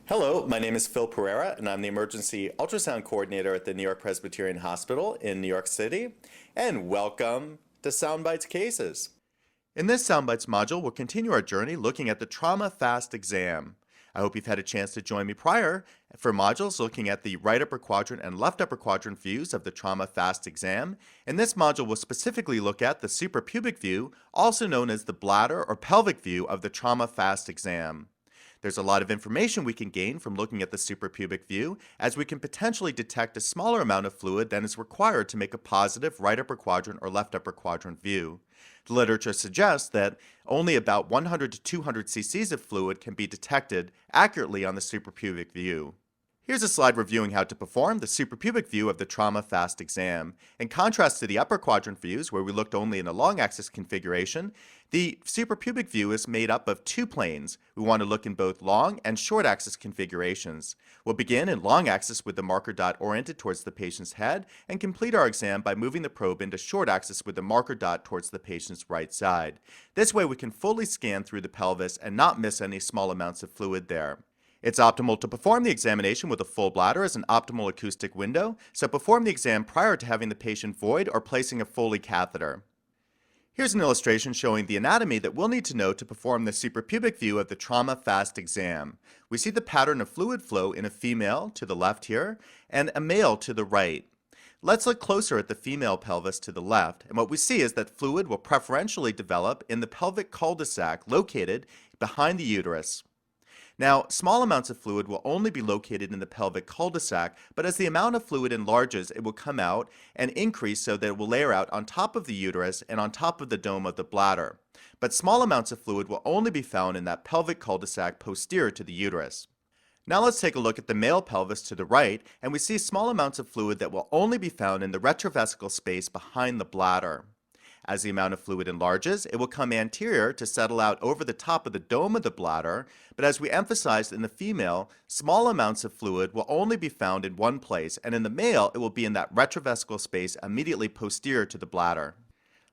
Hello, my name is Phil Pereira, and I'm the Emergency Ultrasound Coordinator at the New York Presbyterian Hospital in New York City, and welcome to Soundbites Cases. In this Soundbites module, we'll continue our journey looking at the Trauma Fast Exam. I hope you've had a chance to join me prior for modules looking at the right upper quadrant and left upper quadrant views of the Trauma Fast Exam. In this module, we'll specifically look at the suprapubic view, also known as the bladder or pelvic view of the Trauma Fast Exam. There's a lot of information we can gain from looking at the suprapubic view, as we can potentially detect a smaller amount of fluid than is required to make a positive right upper quadrant or left upper quadrant view. The literature suggests that only about 100 to 200 cc's of fluid can be detected accurately on the suprapubic view. Here's a slide reviewing how to perform the suprapubic view of the Trauma Fast Exam. In contrast to the upper quadrant views, where we looked only in a long axis configuration, the suprapubic view is made up of two planes. We want to look in both long and short axis configurations. We'll begin in long axis with the marker dot oriented towards the patient's head and complete our exam by moving the probe into short axis with the marker dot towards the patient's right side. This way we can fully scan through the pelvis and not miss any small amounts of fluid there. It's optimal to perform the examination with a full bladder as an optimal acoustic window, so perform the exam prior to having the patient void or placing a Foley catheter. Here's an illustration showing the anatomy that we'll need to know to perform the suprapubic view of the Trauma Fast Exam. We see the pattern of fluid flow in a female to the left here and a male to the right. Let's look closer at the female pelvis to the left, and what we see is that fluid will preferentially develop in the pelvic cul-de-sac located behind the uterus. Now, small amounts of fluid will only be located in the pelvic cul-de-sac, but as the amount of fluid enlarges, it will come out and increase so that it will layer out on top of the uterus and on top of the dome of the bladder. But small amounts of fluid will only be found in that pelvic cul-de-sac posterior to the uterus. Now let's take a look at the male pelvis to the right, and we see small amounts of fluid that will only be found in the retrovesical space behind the bladder. As the amount of fluid enlarges, it will come anterior to settle out over the top of the dome of the bladder, but as we emphasized in the female, small amounts of fluid will only be found in one place, and in the male, it will be in that retrovesical space immediately posterior to the bladder.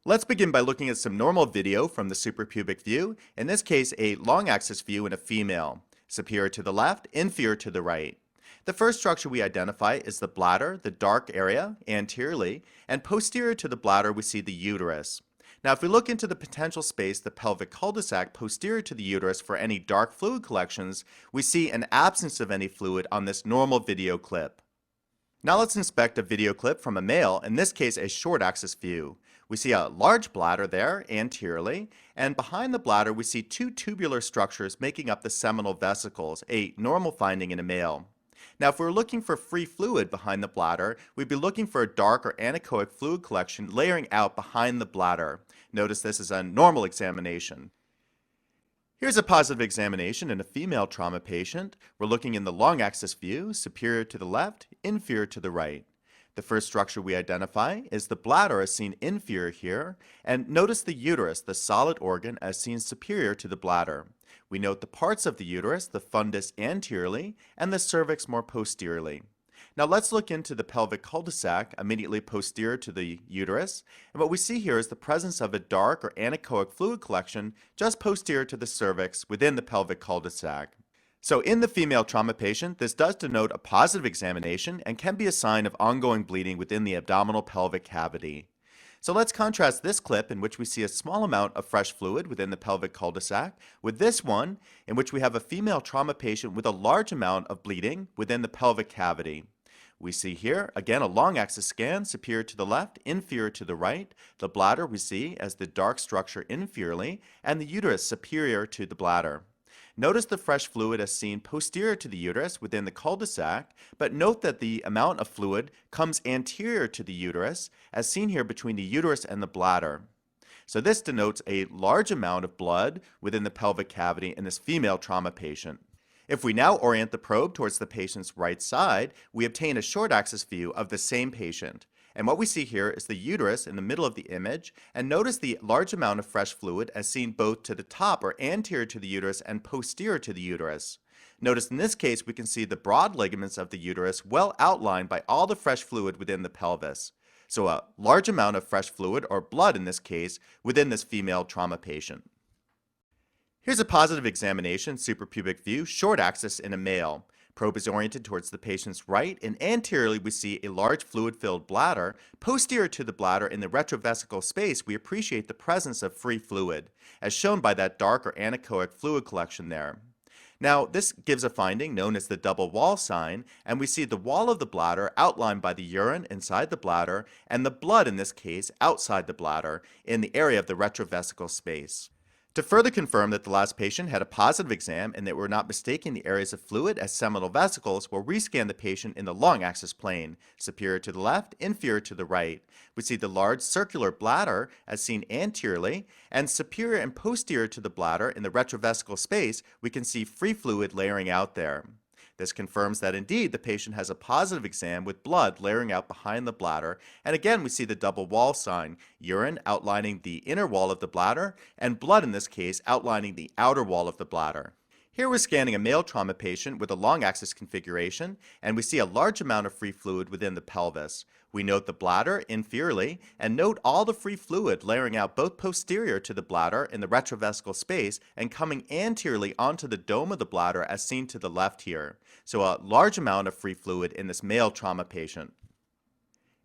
Let's begin by looking at some normal video from the suprapubic view, in this case a long axis view in a female, superior to the left, inferior to the right. The first structure we identify is the bladder, the dark area, anteriorly, and posterior to the bladder we see the uterus. Now if we look into the potential space, the pelvic cul-de-sac posterior to the uterus for any dark fluid collections, we see an absence of any fluid on this normal video clip. Now let's inspect a video clip from a male, in this case a short axis view. We see a large bladder there, anteriorly, and behind the bladder we see two tubular structures making up the seminal vesicles, a normal finding in a male. Now, if we're looking for free fluid behind the bladder, we'd be looking for a dark or anechoic fluid collection layering out behind the bladder. Notice this is a normal examination. Here's a positive examination in a female trauma patient. We're looking in the long axis view, superior to the left, inferior to the right. The first structure we identify is the bladder as seen inferior here, and notice the uterus, the solid organ, as seen superior to the bladder. We note the parts of the uterus, the fundus anteriorly, and the cervix more posteriorly. Now let's look into the pelvic cul-de-sac immediately posterior to the uterus, and what we see here is the presence of a dark or anechoic fluid collection just posterior to the cervix within the pelvic cul-de-sac. So in the female trauma patient, this does denote a positive examination and can be a sign of ongoing bleeding within the abdominal pelvic cavity. So let's contrast this clip in which we see a small amount of fresh fluid within the pelvic cul-de-sac with this one in which we have a female trauma patient with a large amount of bleeding within the pelvic cavity. We see here, again, a long axis scan, superior to the left, inferior to the right. The bladder we see as the dark structure inferiorly, and the uterus superior to the bladder. Notice the fresh fluid as seen posterior to the uterus within the cul-de-sac, but note that the amount of fluid comes anterior to the uterus, as seen here between the uterus and the bladder. So this denotes a large amount of blood within the pelvic cavity in this female trauma patient. If we now orient the probe towards the patient's right side, we obtain a short axis view of the same patient. And what we see here is the uterus in the middle of the image, and notice the large amount of fresh fluid as seen both to the top or anterior to the uterus and posterior to the uterus. Notice in this case we can see the broad ligaments of the uterus well outlined by all the fresh fluid within the pelvis. So a large amount of fresh fluid, or blood in this case, within this female trauma patient. Here's a positive examination, suprapubic view, short axis in a male. Probe is oriented towards the patient's right, and anteriorly we see a large fluid-filled bladder. Posterior to the bladder in the retrovesical space, we appreciate the presence of free fluid, as shown by that dark or anechoic fluid collection there. Now, this gives a finding known as the double wall sign, and we see the wall of the bladder outlined by the urine inside the bladder, and the blood in this case outside the bladder in the area of the retrovesical space. To further confirm that the last patient had a positive exam and that we're not mistaking the areas of fluid as seminal vesicles, we'll rescan the patient in the long axis plane, superior to the left, inferior to the right. We see the large circular bladder as seen anteriorly, and superior and posterior to the bladder in the retrovesical space, we can see free fluid layering out there. This confirms that indeed the patient has a positive exam with blood layering out behind the bladder, and again we see the double wall sign, urine outlining the inner wall of the bladder, and blood in this case outlining the outer wall of the bladder. Here we're scanning a male trauma patient with a long axis configuration, and we see a large amount of free fluid within the pelvis. We note the bladder inferiorly, and note all the free fluid layering out both posterior to the bladder in the retrovesical space and coming anteriorly onto the dome of the bladder as seen to the left here. So a large amount of free fluid in this male trauma patient.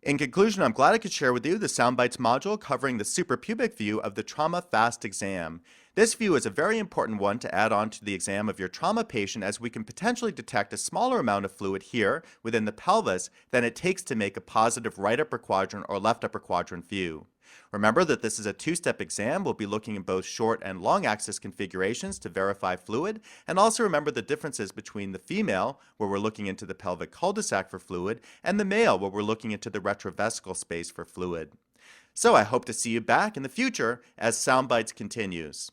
In conclusion, I'm glad I could share with you the Soundbites module covering the suprapubic view of the trauma FAST exam. This view is a very important one to add on to the exam of your trauma patient, as we can potentially detect a smaller amount of fluid here within the pelvis than it takes to make a positive right upper quadrant or left upper quadrant view. Remember that this is a two-step exam. We'll be looking at both short and long axis configurations to verify fluid, and also remember the differences between the female, where we're looking into the pelvic cul-de-sac for fluid, and the male, where we're looking into the retrovesical space for fluid. So I hope to see you back in the future as Soundbites continues.